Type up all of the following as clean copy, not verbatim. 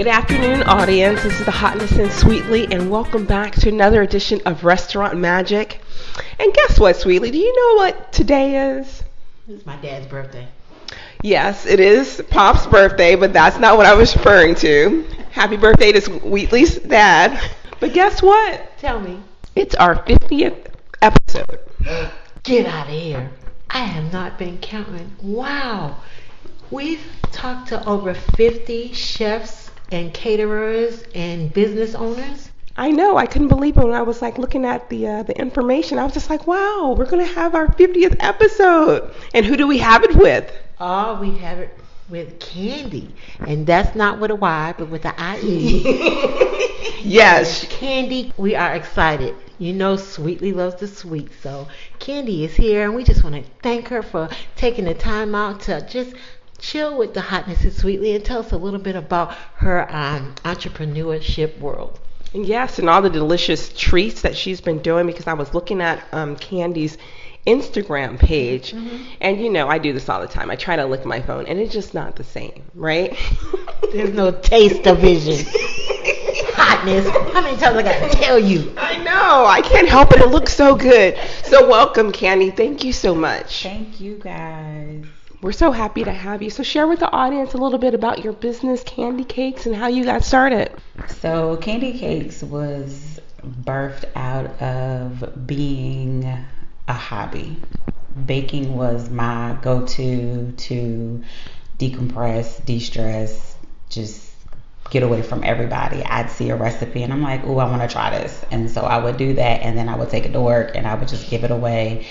Good afternoon, audience. This is the Hotness and Sweetly, and welcome back to another edition of Restaurant Magic. And guess what, Sweetly? Do you know what today is? It's my dad's birthday. Yes, it is Pop's birthday, but that's not what I was referring to. Happy birthday to Sweetly's dad. But guess what? Tell me. It's our 50th episode. Get out of here. I have not been counting. Wow. We've talked to over 50 chefs and caterers and business owners. I know. I couldn't believe it when I was looking at the information. I was just like, wow, we're going to have our 50th episode. And who do we have it with? Oh, we have it with Candie. And that's not with a Y, but with an I-E. Yes. Candie, we are excited. You know Sweetly loves the sweet. So Candie is here, and we just want to thank her for taking the time out to just chill with the Hotness and Sweetly and tell us a little bit about her entrepreneurship world. Yes, and all the delicious treats that she's been doing, because I was looking at Candie's Instagram page, and you know I do this all the time. I try to lick my phone, and it's just not the same, right? There's no taste of vision. Hotness. How many times I got to tell you? I know. I can't help it. It looks so good. So welcome, Candie. Thank you so much. Thank you, guys. We're so happy to have you. So share with the audience a little bit about your business, Candie Cakes, and how you got started. So Candie Cakes was birthed out of being a hobby. Baking was my go-to to decompress, de-stress, just get away from everybody. I'd see a recipe and I'm like, oh, I want to try this. And so I would do that, and then I would take it to work and I would just give it away.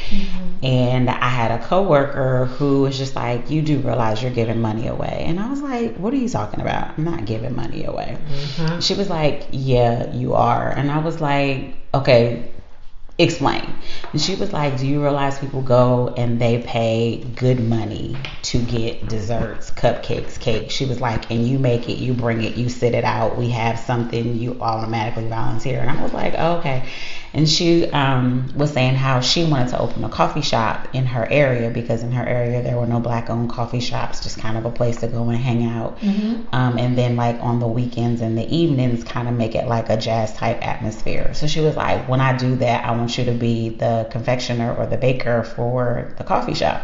And I had a coworker who was just like, you do realize you're giving money away? And I was like, what are you talking about? I'm not giving money away. She was like, yeah, you are. And I was like, okay, explain. And she was like, do you realize people go and they pay good money to get desserts, cupcakes, cake? She was like, and you make it, you bring it, you sit it out, we have something, you automatically volunteer. And I was like, oh, okay. And she was saying how she wanted to open a coffee shop in her area, because in her area there were no black owned coffee shops, just kind of a place to go and hang out. And then on the weekends and the evenings kind of make it like a jazz type atmosphere. So she was like, when I do that, I want you to be the confectioner or the baker for the coffee shop.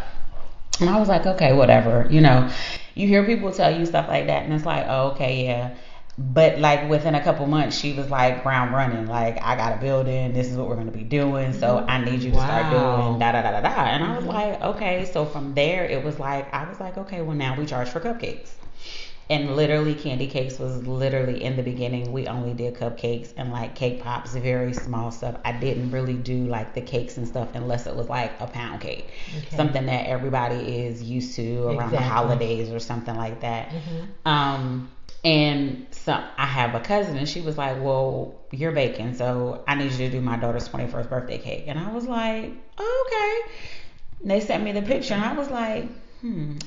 And I was like, okay, whatever. You hear people tell you stuff like that and it's like, oh, okay, yeah. But within a couple months, she was ground running. I got a building. This is what we're going to be doing. So I need you to start doing da da da da da. And I was like, okay. So from there, it was I was like, okay, well now we charge for cupcakes. And literally, Candie Cakes was literally in the beginning, we only did cupcakes and cake pops, very small stuff. I didn't really do the cakes and stuff unless it was a pound cake, something that everybody is used to around the holidays or something like that. And so I have a cousin, and she was like, well, you're baking, so I need you to do my daughter's 21st birthday cake. And I was like, oh, okay. And they sent me the picture, and I was like,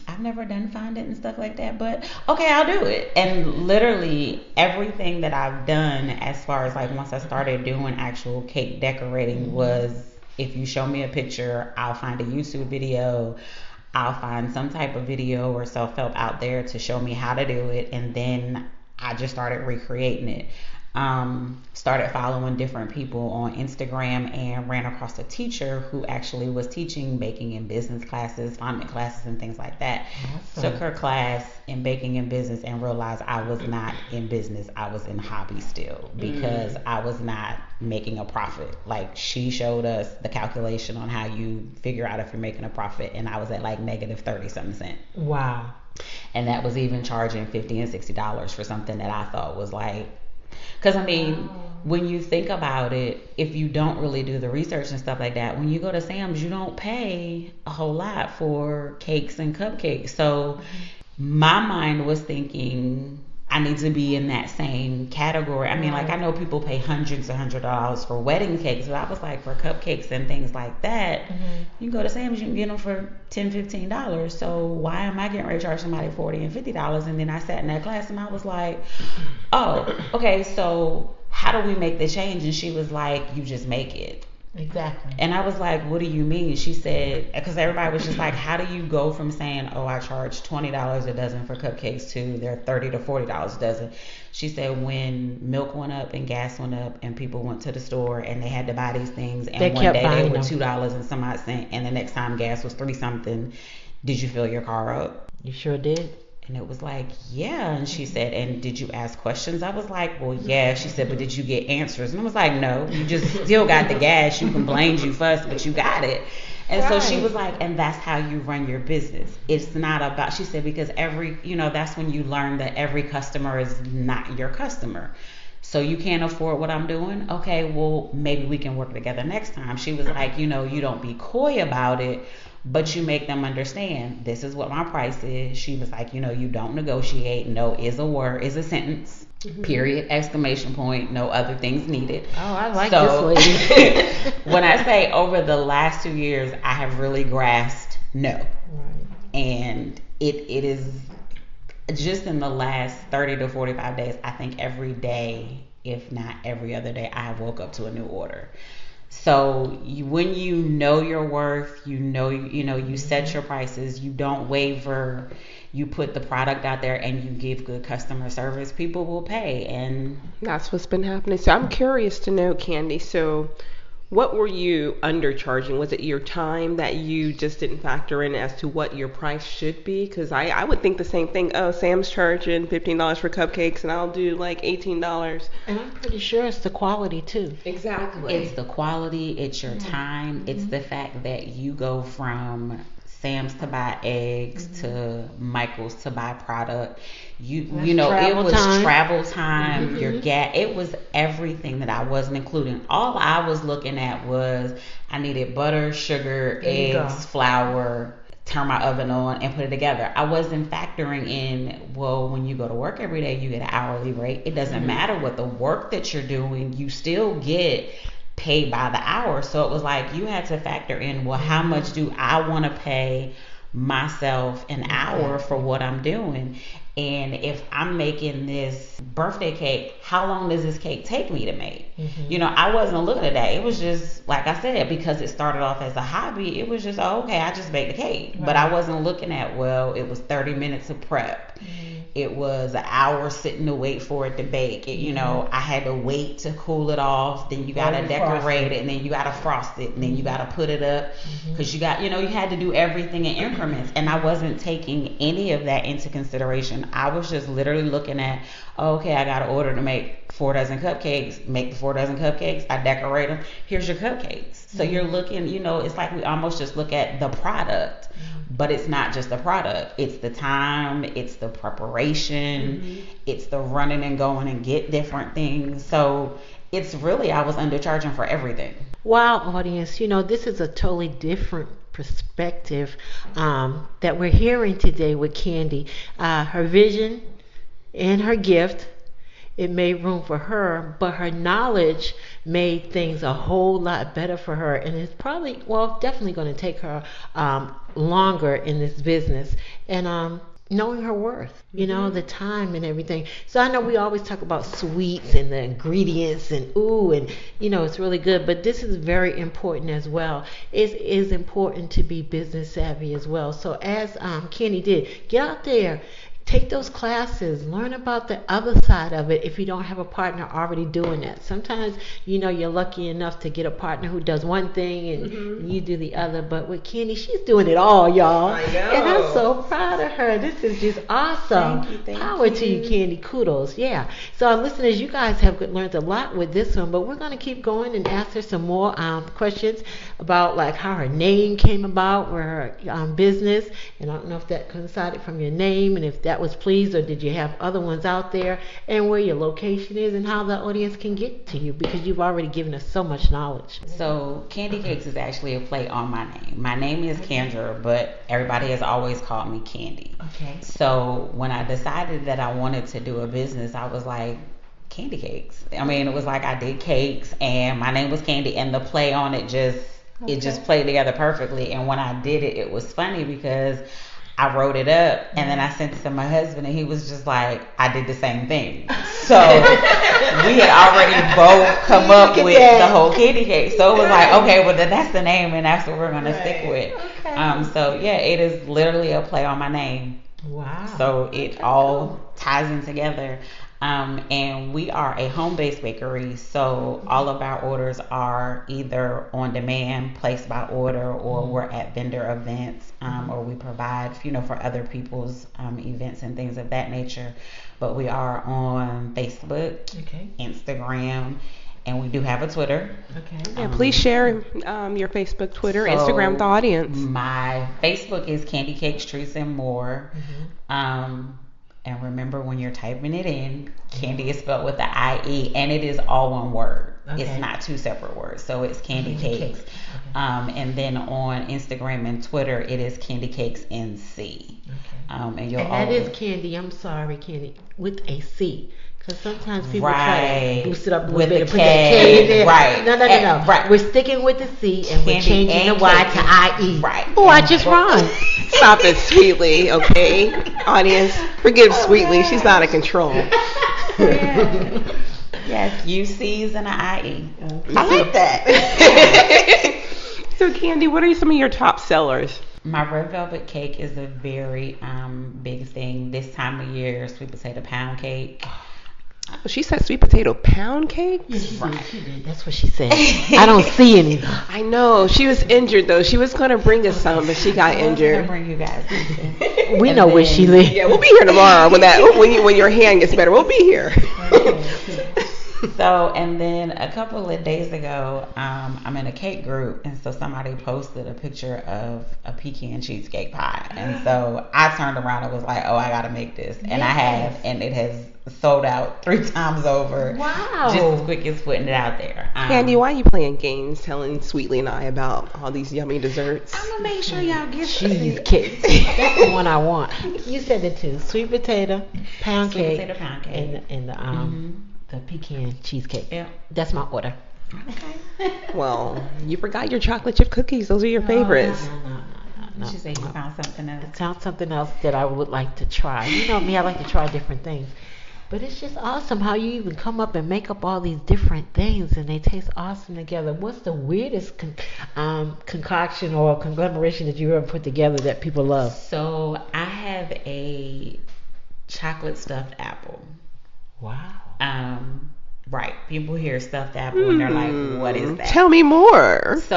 I've never done fondant and stuff like that, but okay, I'll do it. And literally everything that I've done as far as once I started doing actual cake decorating was, if you show me a picture, I'll find a YouTube video, I'll find some type of video or self-help out there to show me how to do it, and then I just started recreating it. Started following different people on Instagram and ran across a teacher who actually was teaching baking and business classes, fondant classes and things like that. Awesome. Took her class in baking and business and realized I was not in business. I was in hobby still, because I was not making a profit. She showed us the calculation on how you figure out if you're making a profit, and I was at negative 30 something cent. Wow. And that was even charging $50 and $60 for something that I thought was because when you think about it, if you don't really do the research and stuff like that, when you go to Sam's, you don't pay a whole lot for cakes and cupcakes. So my mind was thinking, I need to be in that same category. I mean, I know people pay hundreds of $100 for wedding cakes, but I was for cupcakes and things like that, you go to Sam's, you can get them for $10, $15. So why am I getting ready to charge somebody $40 and $50? And then I sat in that class and I was like, oh, okay, so how do we make the change? And she was like, you just make it. Exactly. And I was like, what do you mean? She said, because everybody was just like, how do you go from saying, oh, I charge $20 a dozen for cupcakes to they're $30 to $40 a dozen? She said when milk went up and gas went up and people went to the store and they had to buy these things, and They one kept day they buying were them. $2 and some odd cent, and the next time gas was 3 something, did you fill your car up? You sure did. And it was like, yeah. And she said, and did you ask questions? I was like, well, yeah. She said, but did you get answers? And I was like, no, you just still got the gas. You complained, you fussed, but you got it. And so she was like, and that's how you run your business. It's not about, she said, because that's when you learn that every customer is not your customer. So you can't afford what I'm doing? Okay, well, maybe we can work together next time. She was like, you don't be coy about it, but you make them understand this is what my price is. She was like, you don't negotiate. No is a word, is a sentence. Period, exclamation point, no other things needed. Oh, I like this lady. When I say over the last 2 years, I have really grasped no. Right. And it is just in the last 30 to 45 days, I think every day, if not every other day, I have woke up to a new order. So when you know your worth, you set your prices, you don't waver, you put the product out there and you give good customer service, people will pay. And that's what's been happening. So I'm curious to know, Candie, so what were you undercharging? Was it your time that you just didn't factor in as to what your price should be? Because I would think the same thing. Oh, Sam's charging $15 for cupcakes and I'll do like $18. And I'm pretty sure it's the quality too. Exactly. It's the quality, it's your time, it's the fact that you go from Sam's to buy eggs to Michael's to buy product. It was travel time, your gas, it was everything that I wasn't including. All I was looking at was I needed butter, sugar, eggs, flour, turn my oven on and put it together. I wasn't factoring in, well, when you go to work every day, you get an hourly rate. It doesn't matter what the work that you're doing, you still get paid by the hour. So it was like you had to factor in, well, how much do I want to pay myself an hour for what I'm doing? And if I'm making this birthday cake, how long does this cake take me to make? I wasn't looking at that. It was just, like I said, because it started off as a hobby, it was just, okay, I just baked the cake. Right. But I wasn't looking at, well, it was 30 minutes of prep. It was an hour sitting to wait for it to bake. I had to wait to cool it off. Then you got to decorate it, and then you got to frost it, and then you got to put it up. Because you had to do everything in increments. And I wasn't taking any of that into consideration. I was just literally looking at, okay, I got an order to make 4 dozen cupcakes. Make the 4 dozen cupcakes. I decorate them. Here's your cupcakes. So you're looking, it's like we almost just look at the product. But it's not just the product. It's the time. It's the preparation. It's the running and going and get different things. So it's really, I was undercharging for everything. Wow, audience. This is a totally different perspective that we're hearing today with Candie. Her vision and her gift, it made room for her, but her knowledge made things a whole lot better for her, and it's probably, definitely going to take her longer in this business. And knowing her worth, the time and everything. So I know we always talk about sweets and the ingredients and it's really good, but this is very important as well. It is important to be business savvy as well. So as Candie did, get out there, take those classes, learn about the other side of it if you don't have a partner already doing that. Sometimes, you're lucky enough to get a partner who does one thing and you do the other. But with Candie, she's doing it all, y'all. I know. And I'm so proud of her. This is just awesome. Thank Power you. to you, Candie. Kudos. Yeah. So listeners, you guys have learned a lot with this one, but we're going to keep going and ask her some more questions about like how her name came about, where her business, and I don't know if that coincided from your name and if that was pleased, or did you have other ones out there, and where your location is and how the audience can get to you, because you've already given us so much knowledge. So Candie Cakes is actually a play on my name. My name is Kendra, but everybody has always called me Candie. Okay. So when I decided that I wanted to do a business, I was like, Candie Cakes. I mean, it was like I did cakes and my name was Candie, and the play on it just played together perfectly. And when I did it, it was funny because I wrote it up and then I sent it to my husband and he was just like, I did the same thing. So we had already both come up with the whole candy cake. So it was like, okay, well then that's the name and that's what we're gonna stick with. Okay. So yeah, it is literally a play on my name. Wow. So it all ties in together. And we are a home-based bakery, so all of our orders are either on demand, placed by order, or we're at vendor events, or we provide, for other people's events and things of that nature. But we are on Facebook, Instagram, and we do have a Twitter. Okay. Yeah, please share your Facebook, Twitter, Instagram with the audience. My Facebook is Candie Cakes, Treats, and More. And remember, when you're typing it in, Candie is spelled with the IE, and it is all one word. Okay. It's not two separate words. So it's Candie Cakes. Okay. And then on Instagram and Twitter, it is Candie Cakes NC. Okay. And that is Candie. I'm sorry, Candie, with a C. Because sometimes people try to boost it up a little bit and put that K in there. Right. No. Right. We're sticking with the C and we're changing the Y to IE. Right. Oh, I just rhymed. Stop it, Sweetly, okay? Audience, forgive Sweetly. She's out of control. Yes, UC's and an IE. I like that. So, Candie, what are some of your top sellers? My red velvet cake is a very big thing this time of year. Sweet potato pound cake. She said sweet potato pound cake? Right. That's what she said. I don't see any. I know. She was injured, though. She was going to bring us some, but she got injured. I'm going to bring you guys something. We know where she lives. Yeah, we'll be here tomorrow when your hand gets better. We'll be here. So, and then a couple of days ago, I'm in a cake group, and so somebody posted a picture of a pecan cheesecake pie, and so I turned around and was like, "Oh, I gotta make this," and I have, and it has sold out 3 times over. Wow! Just as quick as putting it out there. Candie, why are you playing games, telling Sweetly and I about all these yummy desserts? I'm gonna make sure y'all get cheesecake. That's the one I want. You said it too. Sweet potato pound cake, and the pecan cheesecake. Yeah. That's my order. Okay. Well, you forgot your chocolate chip cookies. Those are your favorites. No. You say you found something else. I found something else that I would like to try. You know me, I like to try different things. But it's just awesome how you even come up and make up all these different things and they taste awesome together. What's the weirdest concoction or conglomeration that you ever put together that people love? So I have a chocolate stuffed apple. Wow. Right. People hear stuffed apple and they're like, what is that? Tell me more. So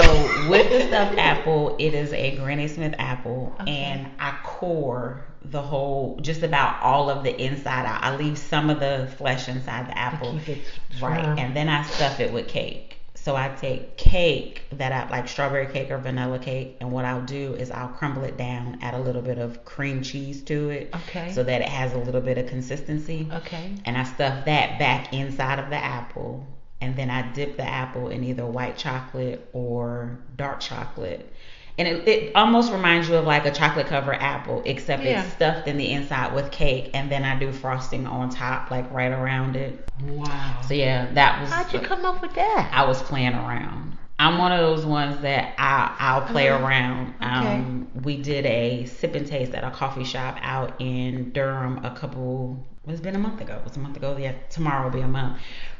with the stuffed apple, it is a Granny Smith apple, and I core the whole, just about all of the inside out. I leave some of the flesh inside the apple. To keep it right. dry. And then I stuff it with cake. So I take cake that I like, strawberry cake or vanilla cake, and what I'll do is I'll crumble it down, add a little bit of cream cheese to it, so that it has a little bit of consistency. Okay. And I stuff that back inside of the apple, and then I dip the apple in either white chocolate or dark chocolate. And it almost reminds you of like a chocolate covered apple, except it's stuffed in the inside with cake, and then I do frosting on top, like right around it. Wow. So yeah, that was. How'd you come up with that? I was playing around. I'm one of those ones that I'll play around. Okay. We did a sip and taste at a coffee shop out in Durham it's been a month ago. It was a month ago. Yeah, tomorrow will be a month.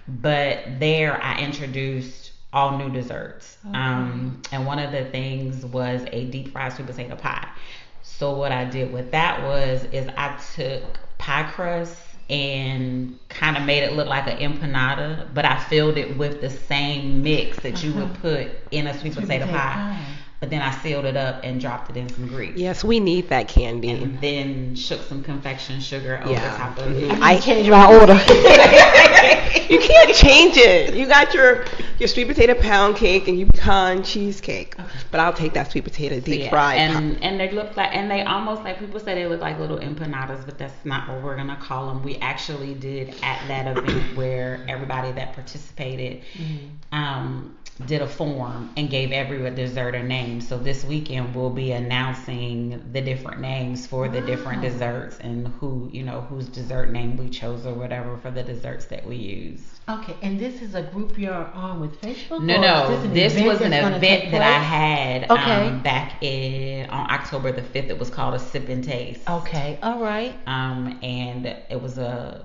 But there I introduced all new desserts. Okay. And one of the things was a deep fried sweet potato pie. So what I did with that is I took pie crust and kind of made it look like an empanada, but I filled it with the same mix that you would put in a sweet potato pie. But then I sealed it up and dropped it in some grease. Yes, we need that, Candie. And then shook some confection sugar over top of it. I changed my order. You can't change it. You got your sweet potato pound cake and your pecan cheesecake. But I'll take that sweet potato deep fried. And they look like, and they almost like, people say they look like little empanadas, but that's not what we're gonna call them. We actually did at that event where everybody that participated did a form and gave every dessert a name. So this weekend we'll be announcing the different names for the different desserts and whose dessert name we chose or whatever for the desserts that we use. Okay, and this is a group you're on with Facebook? No. This was an event that I had back on October the 5th. It was called a Sip and Taste. Okay, all right. And it was a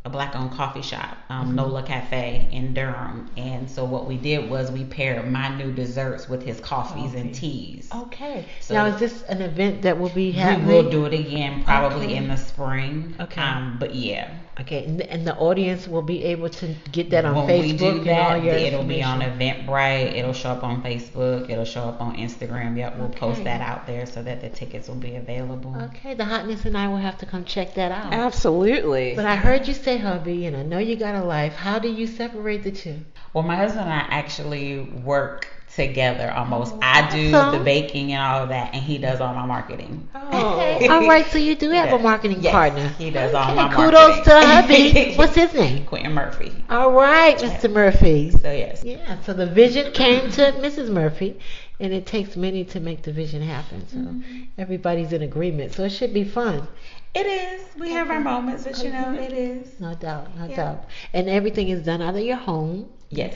a black-owned coffee shop, Nola Cafe in Durham. And so what we did was we paired my new desserts with his coffees and teas. Okay. So now, is this an event that will be happening? we will do it again probably in the spring. Okay. But yeah. Okay, and the audience will be able to get that on When Facebook we do and that, all your it'll be on information. Eventbrite. It'll show up on Facebook. It'll show up on Instagram. Yep, we'll post Okay. that out there so that the tickets will be available. Okay, the hotness and I will have to come check that out. Absolutely. But I heard you say, hubby, and I know you got a life. How do you separate the two? Well, my husband and I actually work together almost. I do Awesome. the baking and all of that, and he does all my marketing. Okay. All right, so you do have a marketing Yes, partner. he does all my Kudos marketing. to hubby. What's his name? Quentin Murphy. All right, Mr. Murphy. So yes. Yeah, so the vision came to Mrs. Murphy, and it takes many to make the vision happen. So everybody's in agreement. So it should be fun. It is. We have our moments, but it is. No doubt, no Yeah. doubt. And everything is done out of your home. Yes.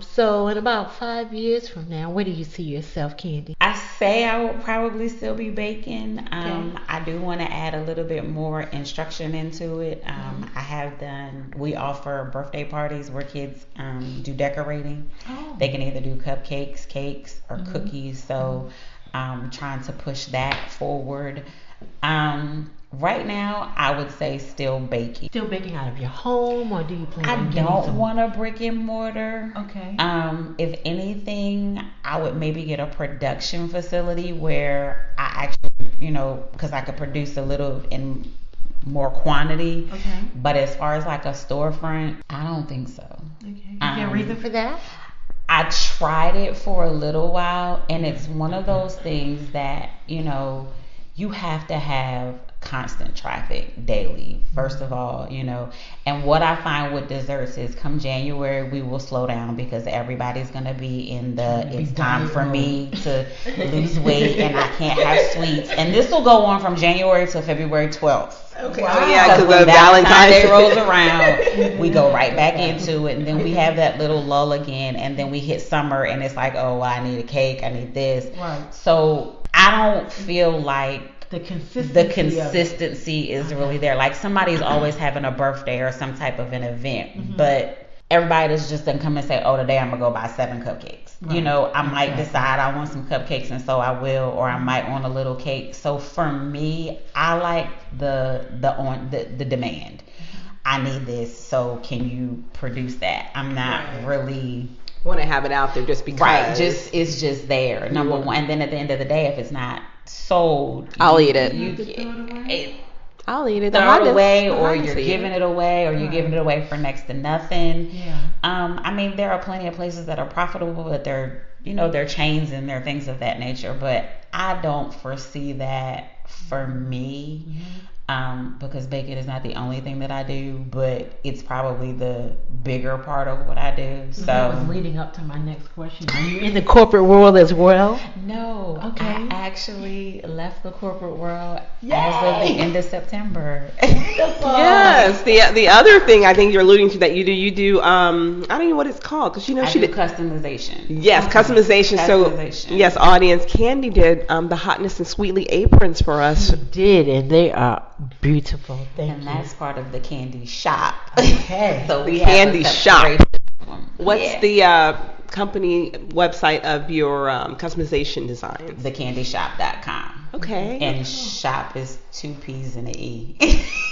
So in about 5 years from now, where do you see yourself, Candie? I say I will probably still be baking. Okay. I do want to add a little bit more instruction into it. I have done, we offer birthday parties where kids do decorating. Oh. They can either do cupcakes, cakes, or cookies. So I'm trying to push that forward. Right now, I would say still baking. Still baking out of your home, or do you plan I on getting don't some? want a brick and mortar. Okay. If anything, I would maybe get a production facility where I actually, because I could produce a little in more quantity. Okay. But as far as like a storefront, I don't think so. Okay. Is there a reason for that? I tried it for a little while, and it's one of those things that, you have to have constant traffic daily, first of all, and what I find with desserts is come January we will slow down because everybody's going to be in it's time for me to lose weight and I can't have sweets, and this will go on from January to February 12th. Okay. Wow. Oh, yeah, Because because when of Valentine's Day Valentine's rolls around, we go right back into it, and then we have that little lull again, and then we hit summer, and it's like, oh, I need a cake, I need this. Right. So I don't feel like The consistency is really there. Like somebody's always having a birthday or some type of an event, but everybody doesn't just come and say, oh, today I'm gonna go buy 7 cupcakes. Right. I might decide I want some cupcakes, and so I will, or I might want a little cake. So for me, I like the demand. I need this, so can you produce that? I'm not really want to have it out there just because. right. It's just there. Number one, and then at the end of the day, if it's not sold, I'll eat it. I'll eat it. Throw it away, The or hardest you're to eat. giving it away, or you're giving it away for next to nothing. Yeah. I mean, there are plenty of places that are profitable, but they're chains and they're things of that nature. But I don't foresee that for me, because baking is not the only thing that I do, but it's probably the bigger part of what I do. So That was leading up to my next question. Are you in the corporate world as well? no, Okay. I actually left the corporate world as of the end of September. Yes. The other thing I think you're alluding to that you do I don't know what it's called because I she do did. customization. Yes, customization. So Customization. yes, audience, Candie did the hotness and sweetly aprons for us. You did, and they are beautiful. Thank And you. that's part of the candy shop. Okay. So The we have a candy shop. separation. What's Yeah. the company website of your customization designs? thecandyshop.com. Okay. And shop is 2 P's and an E.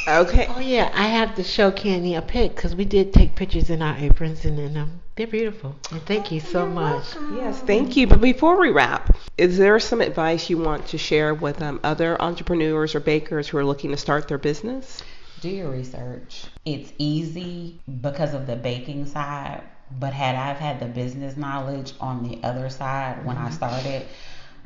Okay. Oh yeah, I have to show Candie a pic because we did take pictures in our aprons, and they're beautiful. And thank you so much. Yes, thank you. But before we wrap, is there some advice you want to share with other entrepreneurs or bakers who are looking to start their business? Do your research. It's easy because of the baking side, but had I've had the business knowledge on the other side when I started,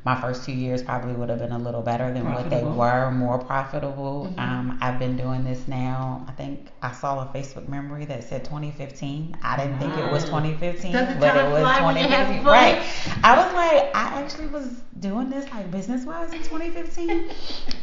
my first 2 years probably would have been a little better than what they were, more profitable. I've been doing this now. I think I saw a Facebook memory that said 2015. I didn't think it was 2015, Doesn't but time it was fly when you're having 2015. fun? Right. I was like, I actually was doing this like business wise in 2015.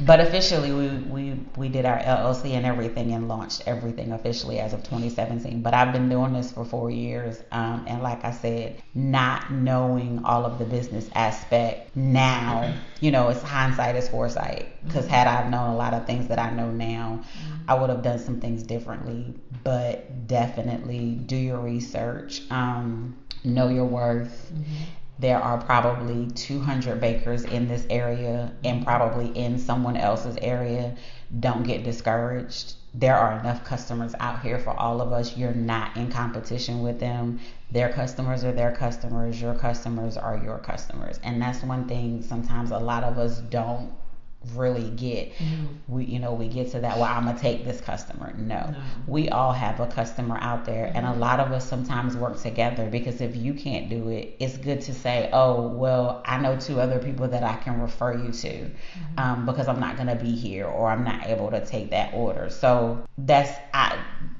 But officially we did our LLC and everything and launched everything officially as of 2017. But I've been doing this for 4 years, and like I said, not knowing all of the business aspect now, it's hindsight is foresight, because had I known a lot of things that I know now, I would have done some things differently. But definitely do your research, know your worth. There are probably 200 bakers in this area and probably in someone else's area. Don't get discouraged. There are enough customers out here for all of us. You're not in competition with them. Their customers are their customers. Your customers are your customers. And that's one thing sometimes a lot of us don't really get. We get to that, well, I'm gonna take this customer. No, we all have a customer out there, and a lot of us sometimes work together, because if you can't do it, it's good to say, oh, well, I know 2 other people that I can refer you to, because I'm not gonna be here, or I'm not able to take that order. So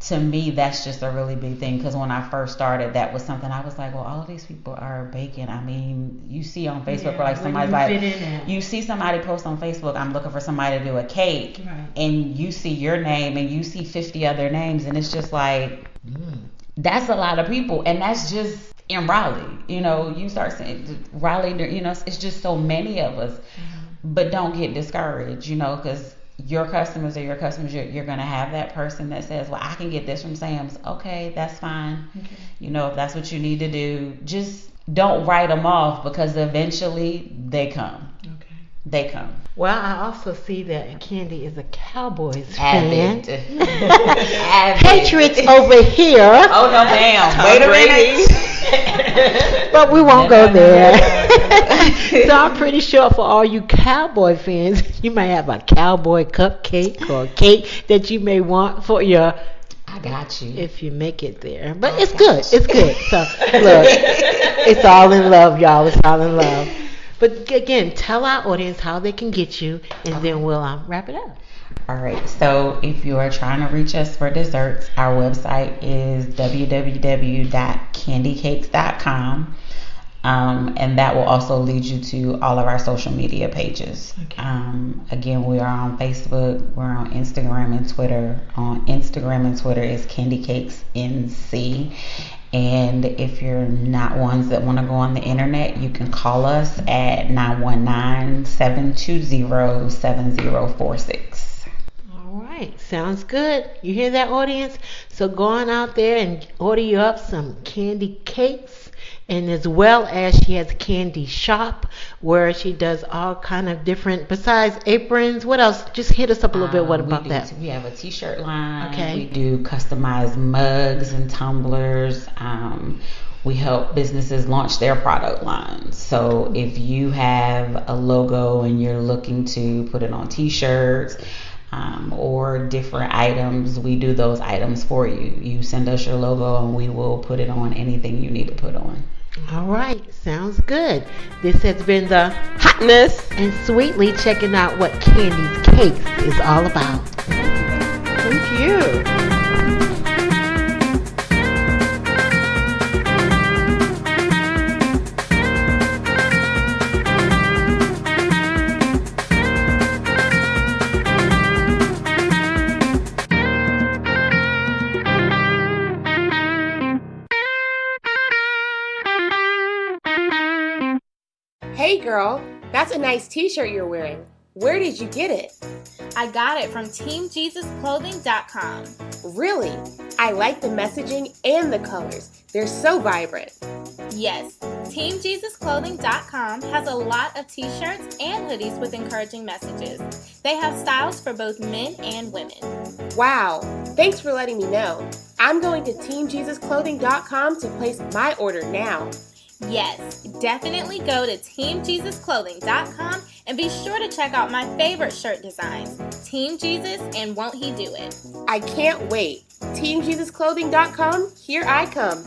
to me, that's just a really big thing, because when I first started, that was something I was like, well, all of these people are baking. I mean, you see on Facebook, or like somebody's like, you see somebody post on Facebook, I'm looking for somebody to do a cake, and you see your name and you see 50 other names, and it's just like, that's a lot of people, and that's just in Raleigh. You start saying Raleigh, it's just so many of us. But don't get discouraged, because your customers are your customers. You're going to have that person that says, well, I can get this from Sam's. Okay, that's fine. If that's what you need to do, just don't write them off, because eventually they come. They come. Well, I also see that Candie is a Cowboys fan. Avid. Patriots over here. Oh, no, ma'am. Wait a minute. But we won't go there. So I'm pretty sure for all you Cowboy fans, you might have a Cowboy cupcake or a cake that you may want for your... I got you. If you make it there. But it's good. It's good. So, look, it's all in love, y'all. It's all in love. But again, tell our audience how they can get you, and then we'll wrap it up. All right. So if you are trying to reach us for desserts, our website is www.candiecakes.com. And that will also lead you to all of our social media pages. Again, we are on Facebook, we're on Instagram and Twitter. On Instagram and Twitter is Candie Cakes NC. And if you're not ones that want to go on the internet, you can call us at 919-720-7046. All right, sounds good. You hear that, audience? So go on out there and order you up some Candie Cakes. And as well as she has a candy shop where she does all kind of different, besides aprons, what else? Just hit us up a little bit. What about that? We have a t-shirt line. Okay. We do customized mugs and tumblers. We help businesses launch their product lines. So if you have a logo and you're looking to put it on t-shirts, or different items, we do those items for you. You send us your logo and we will put it on anything you need to put on. All right, sounds good. This has been the Hotness and Sweetly, checking out what Candie's Cakes is all about. Thank you. Hey girl, that's a nice t-shirt you're wearing. Where did you get it? I got it from teamjesusclothing.com. Really? I like the messaging and the colors. They're so vibrant. Yes, teamjesusclothing.com has a lot of t-shirts and hoodies with encouraging messages. They have styles for both men and women. Wow, thanks for letting me know. I'm going to teamjesusclothing.com to place my order now. Yes, definitely go to teamjesusclothing.com and be sure to check out my favorite shirt designs, Team Jesus and Won't He Do It? I can't wait. teamjesusclothing.com, here I come.